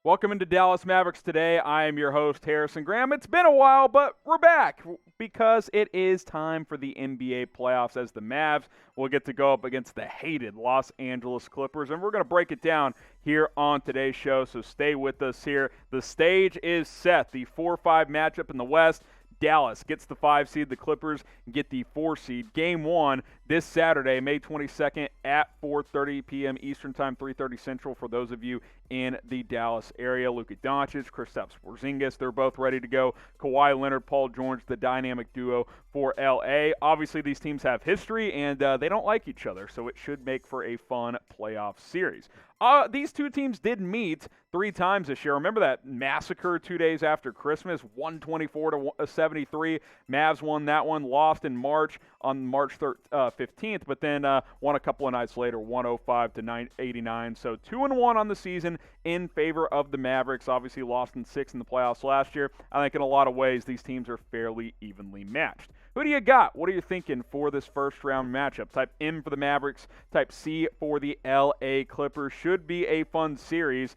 Welcome into Dallas Mavericks today. I am your host, Harrison Graham. It's been a while, but we're back because it is time for the NBA playoffs as the Mavs will get to go up against the hated Los Angeles Clippers, and we're going to break it down here on today's show, so stay with us here. The stage is set, the 4-5 matchup in the West. Dallas gets the 5 seed. The Clippers get the 4 seed. Game 1 this Saturday, May 22nd at 4:30 p.m. Eastern Time, 3:30 Central for those of you in the Dallas area. Luka Doncic, Kristaps Porzingis, they're both ready to go. Kawhi Leonard, Paul George, the dynamic duo for LA. Obviously, these teams have history, and they don't like each other, so it should make for a fun playoff series. These two teams did meet 3 times this year. Remember that massacre 2 days after Christmas, 124-73. Mavs won that one, lost in March on March 15th, but then won a couple of nights later, 105-89. So 2-1 on the season in favor of the Mavericks. Obviously lost in 6 in the playoffs last year. I think in a lot of ways these teams are fairly evenly matched. Who do you got? What are you thinking for this first-round matchup? Type M for the Mavericks, type C for the LA Clippers. Should be a fun series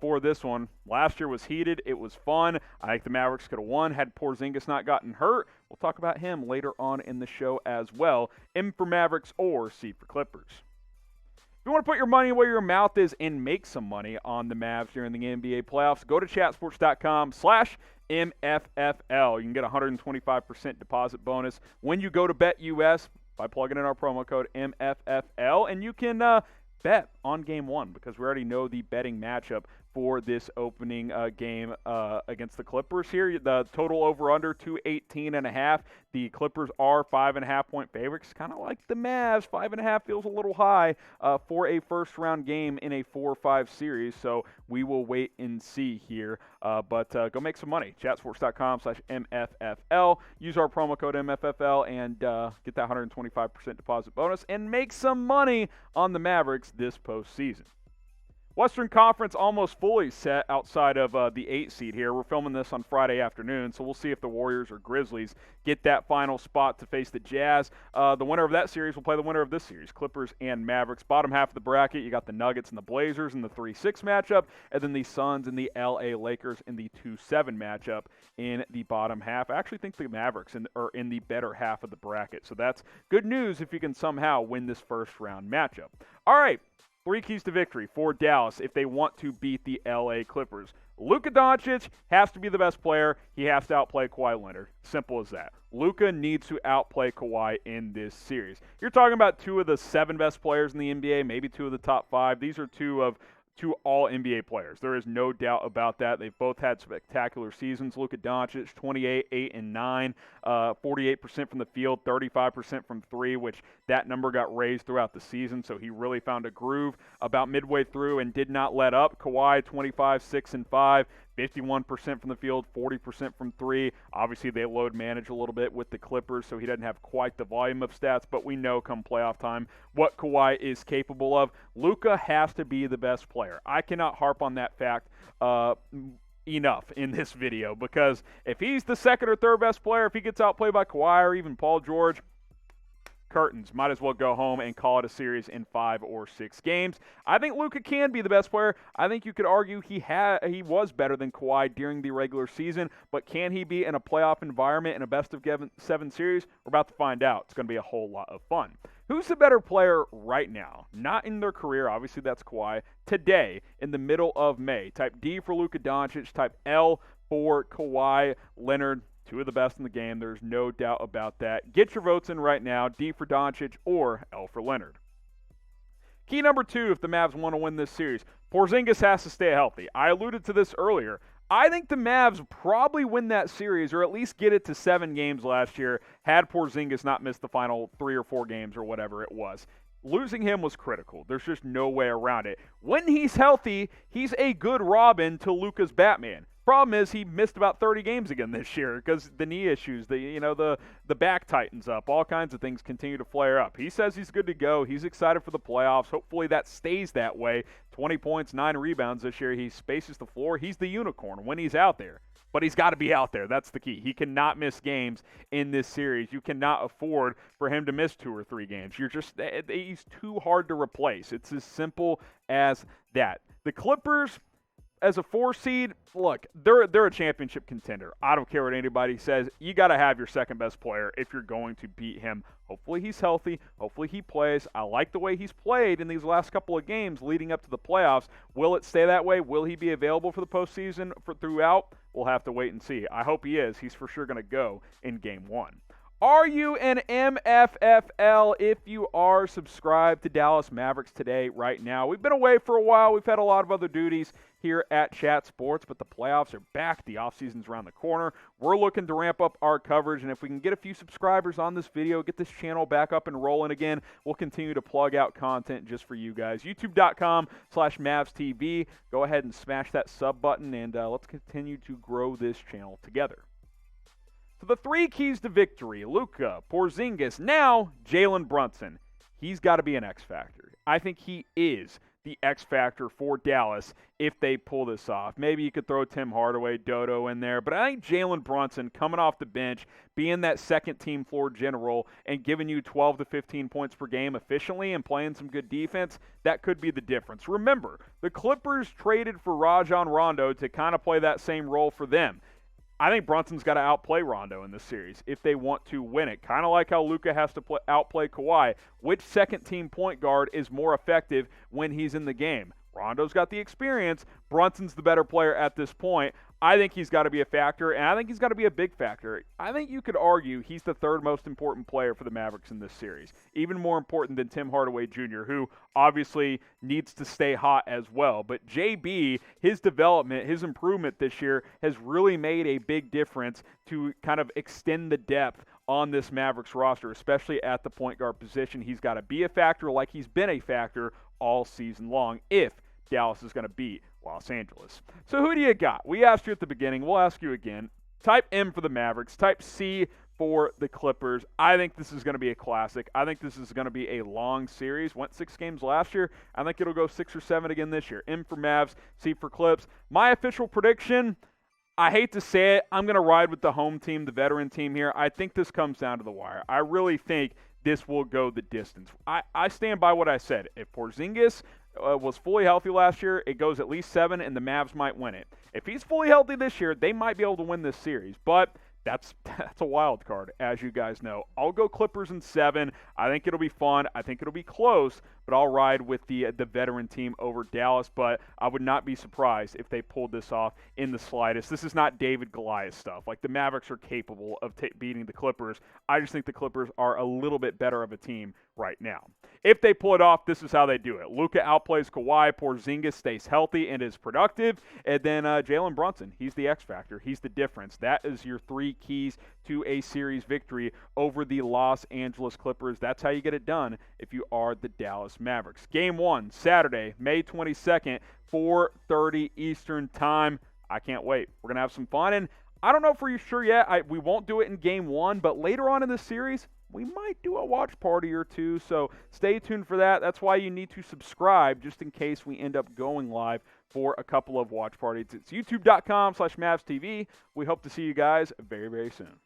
for this one. Last year was heated. It was fun. I think the Mavericks could have won had Porzingis not gotten hurt. We'll talk about him later on in the show as well. M for Mavericks or C for Clippers. If you want to put your money where your mouth is and make some money on the Mavs during the NBA playoffs, go to chatsports.com/MFFL. You can get a 125% deposit bonus when you go to BetUS by plugging in our promo code MFFL, and you can bet on Game 1 because we already know the betting matchup for this opening game against the Clippers here. The total over-under, 218.5. The Clippers are 5.5-point favorites, kind of like the Mavs. 5.5 feels a little high for a first-round game in a 4-5 series, so we will wait and see here. But go make some money. Chatsports.com/MFFL. Use our promo code MFFL and get that 125% deposit bonus and make some money on the Mavericks this postseason. Western Conference almost fully set outside of the 8 seed here. We're filming this on Friday afternoon, so we'll see if the Warriors or Grizzlies get that final spot to face the Jazz. The winner of that series will play the winner of this series, Clippers and Mavericks. Bottom half of the bracket, you got the Nuggets and the Blazers in the 3-6 matchup, and then the Suns and the LA Lakers in the 2-7 matchup in the bottom half. I actually think the Mavericks are in the better half of the bracket, so that's good news if you can somehow win this first-round matchup. All right. 3 keys to victory for Dallas if they want to beat the LA Clippers. Luka Doncic has to be the best player. He has to outplay Kawhi Leonard. Simple as that. Luka needs to outplay Kawhi in this series. You're talking about 2 of the 7 best players in the NBA, maybe 2 of the top 5. These are 2 all NBA players. There is no doubt about that. They've both had spectacular seasons. Luka Doncic, 28, 8, and 9, 48% from the field, 35% from 3, which that number got raised throughout the season, so he really found a groove about midway through and did not let up. Kawhi, 25, 6, and 5. 51% from the field, 40% from 3. Obviously, they load manage a little bit with the Clippers, so he doesn't have quite the volume of stats, but we know come playoff time what Kawhi is capable of. Luka has to be the best player. I cannot harp on that fact enough in this video because if he's the second or third best player, if he gets outplayed by Kawhi or even Paul George, curtains. Might as well go home and call it a series in 5 or 6 games. I think Luka can be the best player. I think you could argue he was better than Kawhi during the regular season, but can he be in a playoff environment in a best-of-7 series? We're about to find out. It's going to be a whole lot of fun. Who's the better player right now? Not in their career. Obviously, that's Kawhi. Today, in the middle of May. Type D for Luka Doncic. Type L for Kawhi Leonard. 2 of the best in the game. There's no doubt about that. Get your votes in right now. D for Doncic or L for Leonard. Key number 2 if the Mavs want to win this series. Porzingis has to stay healthy. I alluded to this earlier. I think the Mavs probably win that series or at least get it to 7 games last year had Porzingis not missed the final 3 or 4 games or whatever it was. Losing him was critical. There's just no way around it. When he's healthy, he's a good Robin to Luka's Batman. Problem is he missed about 30 games again this year because the knee issues, the back tightens up, all kinds of things continue to flare up. He says he's good to go. He's excited for the playoffs. Hopefully that stays that way. 20 points, 9 rebounds this year. He spaces the floor. He's the unicorn when he's out there. But he's got to be out there. That's the key. He cannot miss games in this series. You cannot afford for him to miss 2 or 3 games. He's too hard to replace. It's as simple as that. The Clippers, as a 4 seed, look, they're a championship contender. I don't care what anybody says. You got to have your second best player if you're going to beat him. Hopefully he's healthy. Hopefully he plays. I like the way he's played in these last couple of games leading up to the playoffs. Will it stay that way? Will he be available for the postseason throughout? We'll have to wait and see. I hope he is. He's for sure going to go in Game 1. Are you an MFFL? If you are, subscribe to Dallas Mavericks today, right now. We've been away for a while. We've had a lot of other duties here at Chat Sports, but the playoffs are back. The offseason's around the corner. We're looking to ramp up our coverage, and if we can get a few subscribers on this video, get this channel back up and rolling again, we'll continue to plug out content just for you guys. YouTube.com/MavsTV. Go ahead and smash that sub button, and let's continue to grow this channel together. So the 3 keys to victory: Luka, Porzingis, now Jalen Brunson. He's got to be an X factor. I think he is the X factor for Dallas if they pull this off. Maybe you could throw Tim Hardaway, Dodo in there, but I think Jalen Brunson coming off the bench, being that second team floor general and giving you 12 to 15 points per game efficiently and playing some good defense, that could be the difference. Remember, the Clippers traded for Rajon Rondo to kind of play that same role for them. I think Brunson's got to outplay Rondo in this series if they want to win it. Kind of like how Luka has to outplay Kawhi. Which second-team point guard is more effective when he's in the game? Rondo's got the experience. Brunson's the better player at this point. I think he's got to be a factor, and I think he's got to be a big factor. I think you could argue he's the third most important player for the Mavericks in this series, even more important than Tim Hardaway Jr., who obviously needs to stay hot as well. But JB, his development, his improvement this year has really made a big difference to kind of extend the depth on this Mavericks roster, especially at the point guard position. He's got to be a factor like he's been a factor all season long if Dallas is going to beat Los Angeles. So who do you got? We asked you at the beginning. We'll ask you again. Type M for the Mavericks. Type C for the Clippers. I think this is going to be a classic. I think this is going to be a long series. Went 6 games last year. I think it'll go 6 or 7 again this year. M for Mavs, C for Clips. My official prediction, I hate to say it, I'm going to ride with the home team, the veteran team here. I think this comes down to the wire. I really think this will go the distance. I stand by what I said. If Porzingis was fully healthy last year, it goes at least 7, and the Mavs might win it. If he's fully healthy this year, they might be able to win this series, but that's a wild card, as you guys know. I'll go Clippers in 7. I think it'll be fun. I think it'll be close, but I'll ride with the veteran team over Dallas. But I would not be surprised if they pulled this off in the slightest. This is not David Goliath stuff. Like, the Mavericks are capable of beating the Clippers. I just think the Clippers are a little bit better of a team right now. If they pull it off, this is how they do it. Luka outplays Kawhi. Porzingis stays healthy and is productive. And then Jalen Brunson, he's the X factor. He's the difference. That is your 3 keys to a series victory over the Los Angeles Clippers. That's how you get it done if you are the Dallas Mavericks. Game 1, Saturday, May 22nd, 4:30 Eastern Time. I can't wait. We're going to have some fun. And I don't know for sure yet. We won't do it in Game 1, but later on in the series, we might do a watch party or two, so stay tuned for that. That's why you need to subscribe, just in case we end up going live for a couple of watch parties. It's youtube.com/MavsTV. We hope to see you guys very, very soon.